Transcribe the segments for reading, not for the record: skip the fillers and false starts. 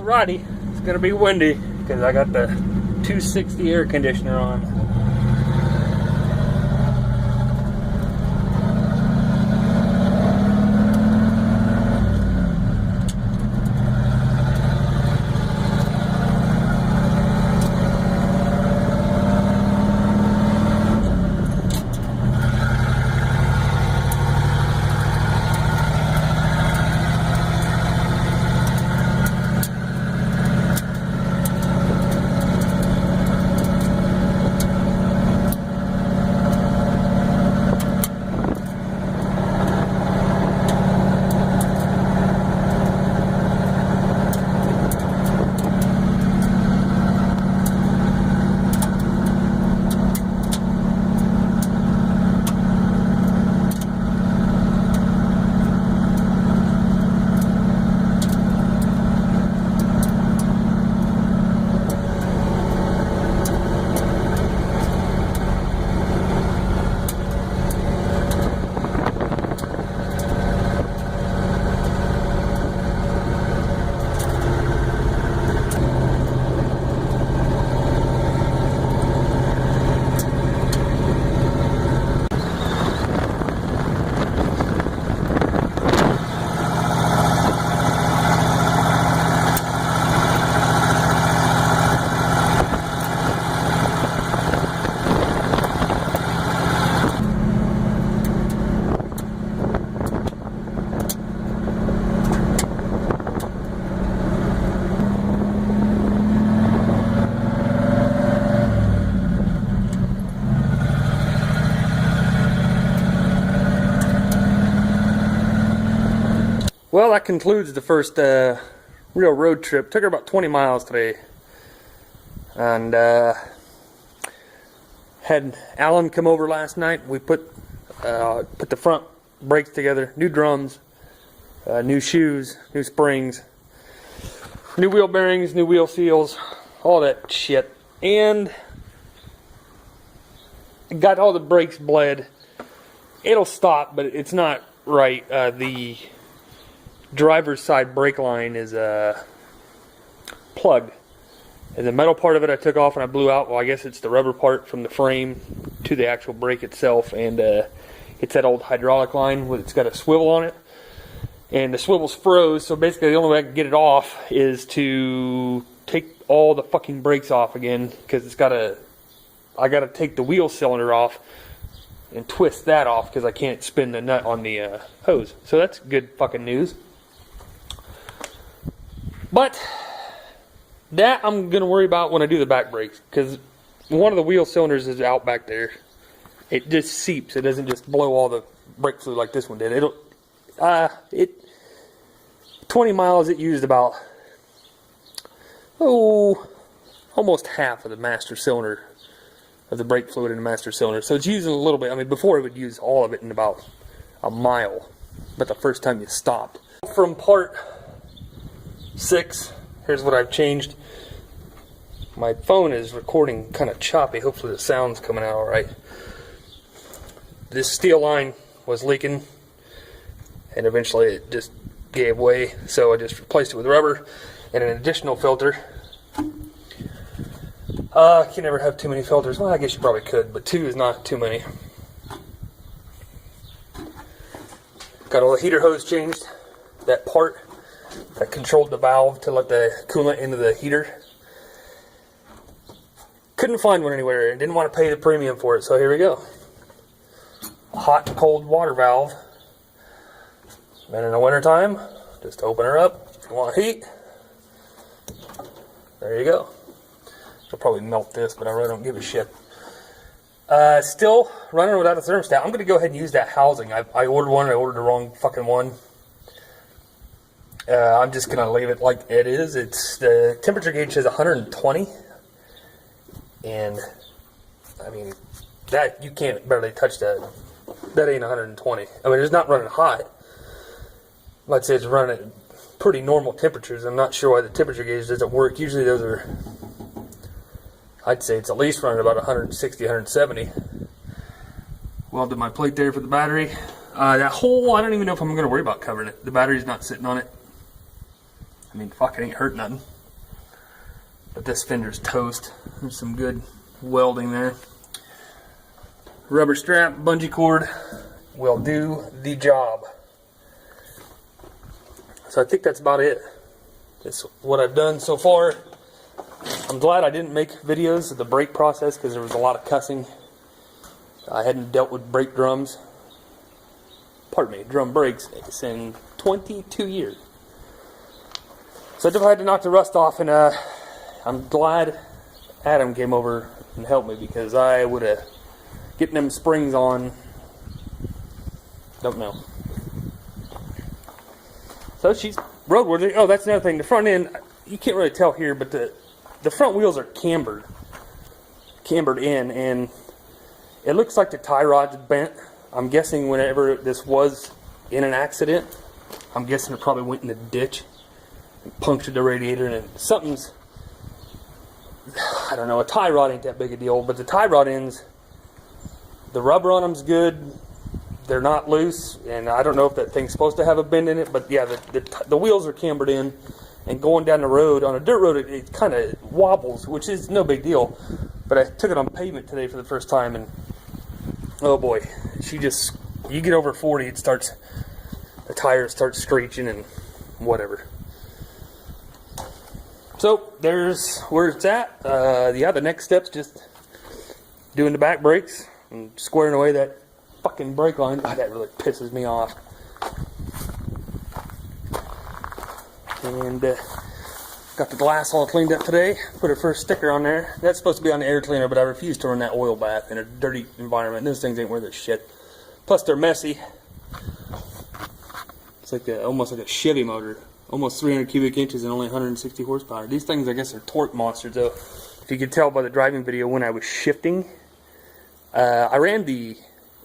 Alrighty, it's gonna be windy because I got the 260 air conditioner on. Well, that concludes the first real road trip. Took her about 20 miles today. And had Alan come over last night. We put the front brakes together, new drums, new shoes, new springs, new wheel bearings, new wheel seals, all that shit. And got all the brakes bled. It'll stop, but it's not right. The driver's side brake line is plugged. And the metal part of it I took off and I blew out. Well, I guess it's the rubber part from the frame to the actual brake itself. And it's that old hydraulic line with it's got a swivel on it. And the swivel's froze, so basically the only way I can get it off is to take all the fucking brakes off again, because I gotta take the wheel cylinder off and twist that off because I can't spin the nut on the hose. So that's good fucking news. But that I'm going to worry about when I do the back brakes, because one of the wheel cylinders is out back there. It just seeps. It doesn't just blow all the brake fluid like this one did. 20 miles it used about, almost half of the master cylinder, of the brake fluid in the master cylinder. So it's using a little bit. I mean, before it would use all of it in about a mile, but the first time you stopped. From part 6, here's what I've changed. My phone is recording kind of choppy. Hopefully the sound's coming out alright. This steel line was leaking, and eventually it just gave way, so I just replaced it with rubber and an additional filter. You can never have too many filters. Well, I guess you probably could, but 2 is not too many. Got all the heater hose changed. That part that controlled the valve to let the coolant into the heater. Couldn't find one anywhere and didn't want to pay the premium for it, so here we go. A hot and cold water valve. And in the wintertime, just open her up if you want heat. There you go. I'll probably melt this, but I really don't give a shit. Still running without a thermostat. I'm going to go ahead and use that housing. I ordered one. I ordered the wrong fucking one. I'm just going to leave it like it is. It's the temperature gauge says 120. And, I mean, that, you can't barely touch that. That ain't 120. I mean, it's not running hot. I'd say it's running at pretty normal temperatures. I'm not sure why the temperature gauge doesn't work. Usually those are, I'd say it's at least running about 160, 170. Welded my plate there for the battery. That hole, I don't even know if I'm going to worry about covering it. The battery's not sitting on it. I mean, fuck, it ain't hurt nothing. But this fender's toast. There's some good welding there. Rubber strap, bungee cord will do the job. So I think that's about it. That's what I've done so far. I'm glad I didn't make videos of the brake process because there was a lot of cussing. I hadn't dealt with brake drums. Pardon me, drum brakes in 22 years. So I just had to knock the rust off, and I'm glad Adam came over and helped me because I would have getting them springs on. Don't know. So she's roadworthy. Oh, that's another thing. The front end, you can't really tell here, but the front wheels are cambered in, and it looks like the tie rod's bent. I'm guessing whenever this was in an accident, I'm guessing it probably went in the ditch and punctured the radiator, and something's, I don't know, a tie rod ain't that big a deal, but the tie rod ends, the rubber on them's good. They're not loose, and I don't know if that thing's supposed to have a bend in it, but yeah, the wheels are cambered in, and going down the road, on a dirt road, it kind of wobbles, which is no big deal, but I took it on pavement today for the first time, and oh boy, you get over 40, the tires start screeching and whatever. So, there's where it's at. Yeah, the next step's just doing the back brakes and squaring away that fucking brake line. God, that really pisses me off. And got the glass all cleaned up today. Put a first sticker on there. That's supposed to be on the air cleaner, but I refuse to run that oil bath in a dirty environment. Those things ain't worth their shit. Plus, they're messy. It's like almost like a Chevy motor. Almost 300 cubic inches and only 160 horsepower. These things, I guess, are torque monsters, though. If you could tell by the driving video when I was shifting, I ran the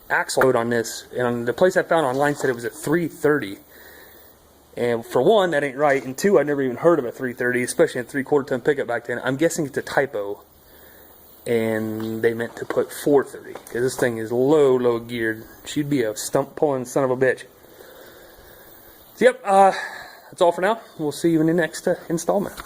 axle load on this, and the place I found online said it was a 330. And for one, that ain't right, and two, I never even heard of a 330, especially a 3/4 ton pickup back then. I'm guessing it's a typo, and they meant to put 430, because this thing is low geared. She'd be a stump pulling son of a bitch. So yep, that's all for now. We'll see you in the next installment.